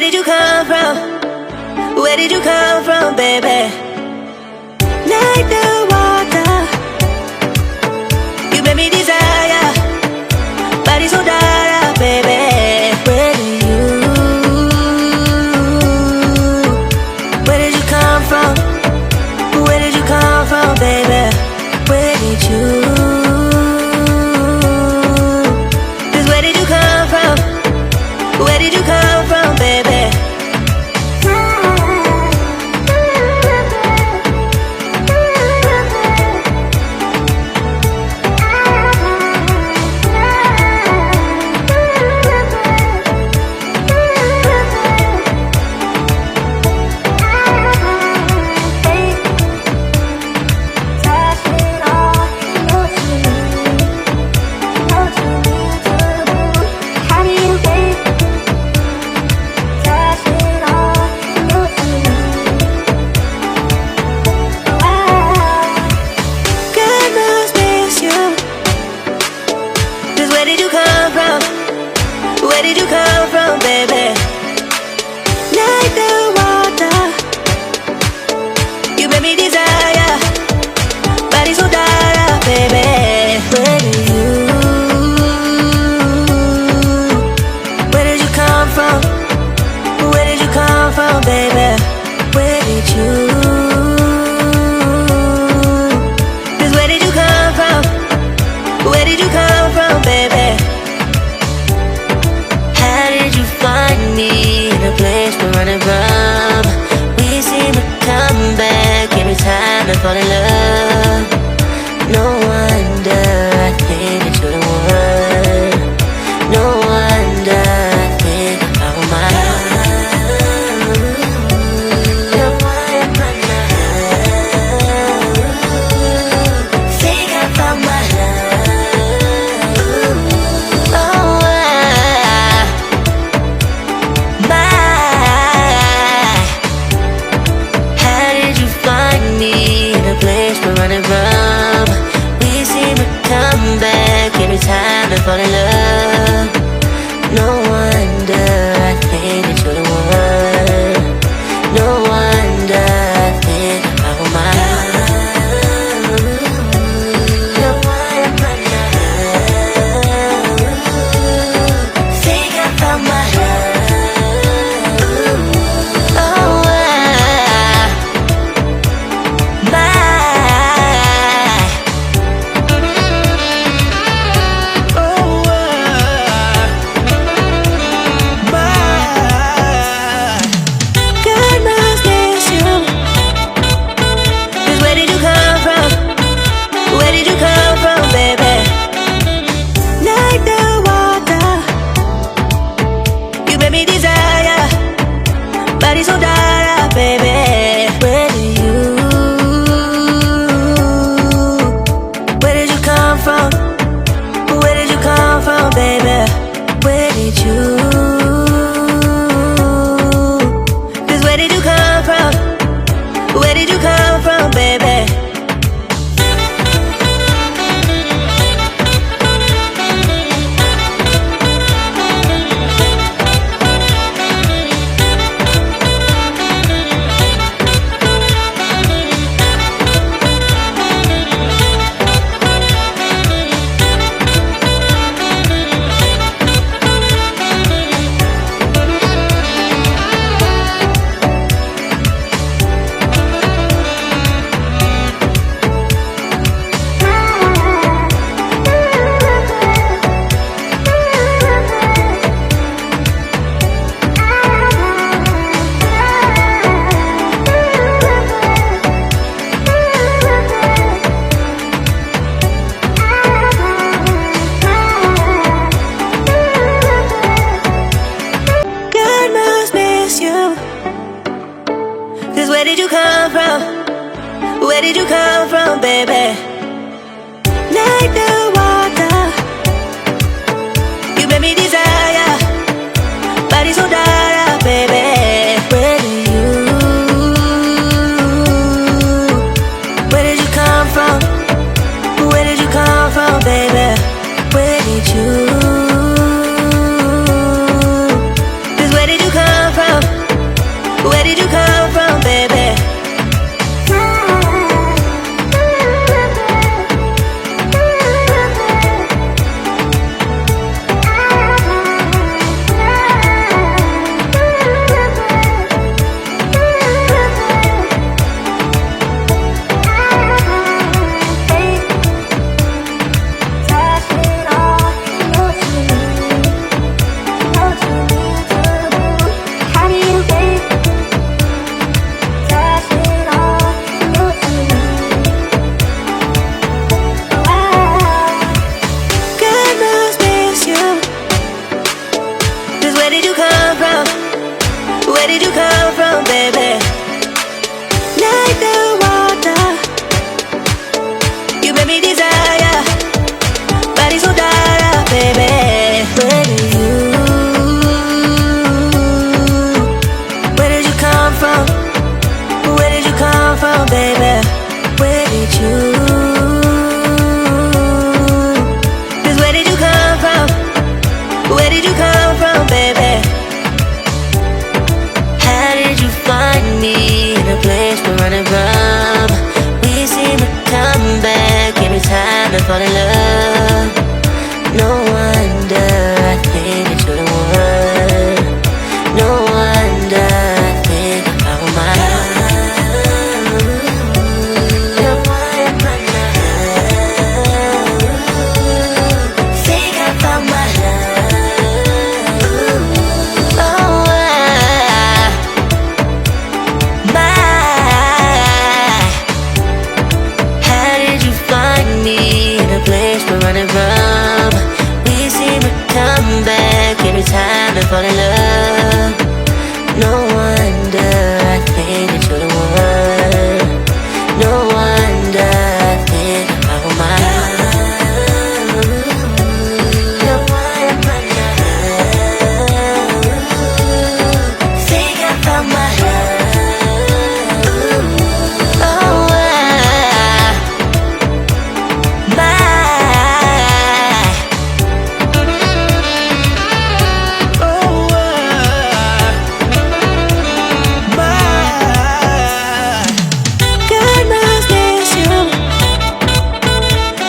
did you come from? Where did you come from, baby? Like the water, you made me desire. Body so dark, baby. Where did you come from? Where did you come from, baby? Where did you? Just where did you come from? Where did you come from, baby? Where did you come from? Where did you come from, baby? Like the water, you made me desire. Body so dark, baby. Where did you come from? Where did you come from, baby? Where did you? Just where did you come from? Where did you come from, baby? How did you find me in a place we're running from? We seem to come back every time I fall in love. No wonder I think that you're the one. No wonder I think I found my love. No wonder I think I found my love. Running from, we seem to come back every time I fall in love. No wonder I think that you're the one. No wonder I think I found my love. No wonder I think I found my love. Body so dark, baby. Where did you come from? Where did you come from, baby? Where did you? Just where did you come from? Where did you come from, baby? Where did you come from? Where did you come from, baby? Like the water, you made me desire. Body so dark, baby. Where did you come from? Where did you come from, baby? Where did you? Just where did you come from? did you come from, baby? Like the water, you made me desire. Body so dark, baby. Where did you come from? Where did you come from, baby? Where did you? 'Cause where did you come from? Where did you come from, baby? How did you find me in a place we're running from? We seem to come back every time I fall in love. No wonder I think that you're the one. No wonder I think I found my love. No wonder think I found my love. Oh, my. How did you find me in a place we're running from? We seem to come back every time I fall in love. No wonder I think that you're the one. No wonder I think I found my love. No wonder think I found my love. Oh, my. God must miss you.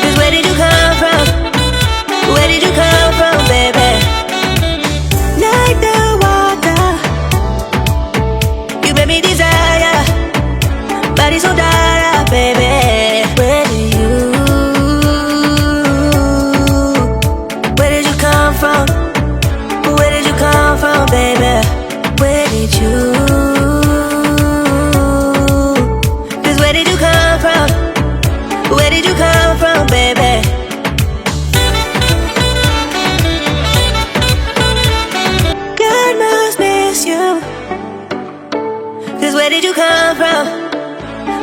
'Cause where did you come from? Where did you come from, baby? Like the water, you made me desire. Body so dark, baby. Where did you come from? Where did you come from, baby? Where did you? 'Cause where did you come from? Where did you come from, baby? God must miss you. 'Cause where did you come from?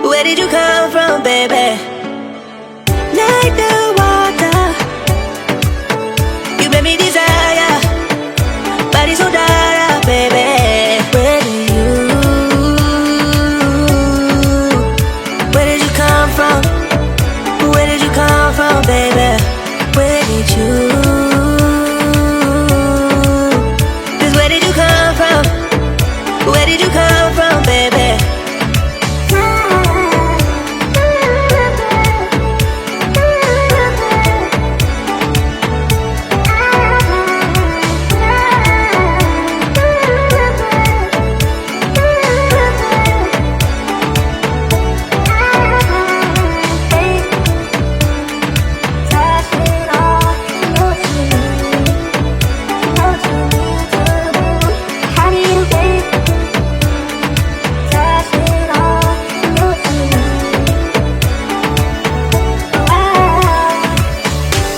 Where did you come from, baby? Like the water, you made me desire. Body so dark, baby. Where did you come from? Where did you come from, baby? Where did you? 'Cause where did you come from? Where did you come from, baby?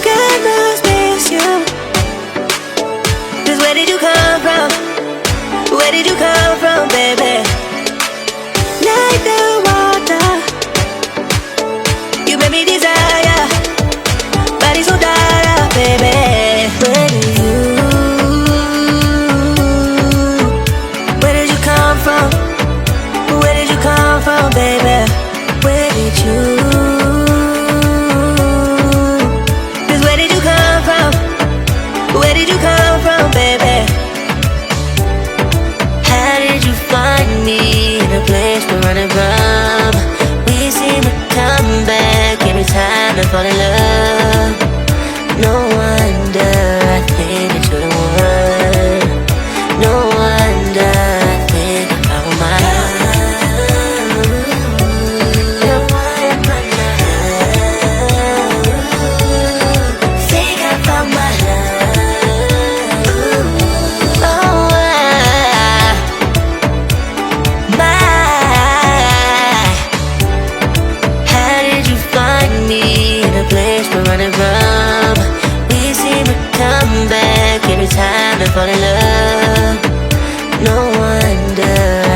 God must miss you. 'Cause where did you come from? Where did you come from, baby? Like the water, you made me desire. Body so dark, baby. Where did you come from? Where did you come from, baby? Where did you? 'Cause where did you come from? Where did you come from, baby? How did you find me in a place we're running from? We seem to come back every time I fall in love. No wonder I think that you're the one. No wonder I think I found my love. No wonder think I found my love. Oh, my. How did you find me in a place we're running from? We seem to come back every time I fall in love. No wonder.